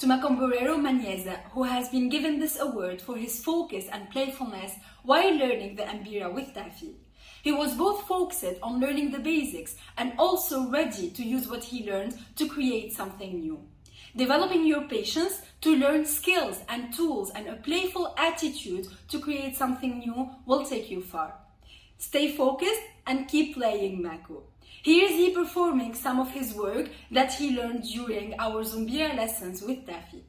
To Makomborero Manyeza, who has been given this award for his focus and playfulness while learning the Mbira with Tafi. He was both focused on learning the basics and also ready to use what he learned to create something new. Developing your patience to learn skills and tools and a playful attitude to create something new will take you far. Stay focused and keep playing Mako. Here is he performing some of his work that he learned during our Zoombira lessons with Tafi.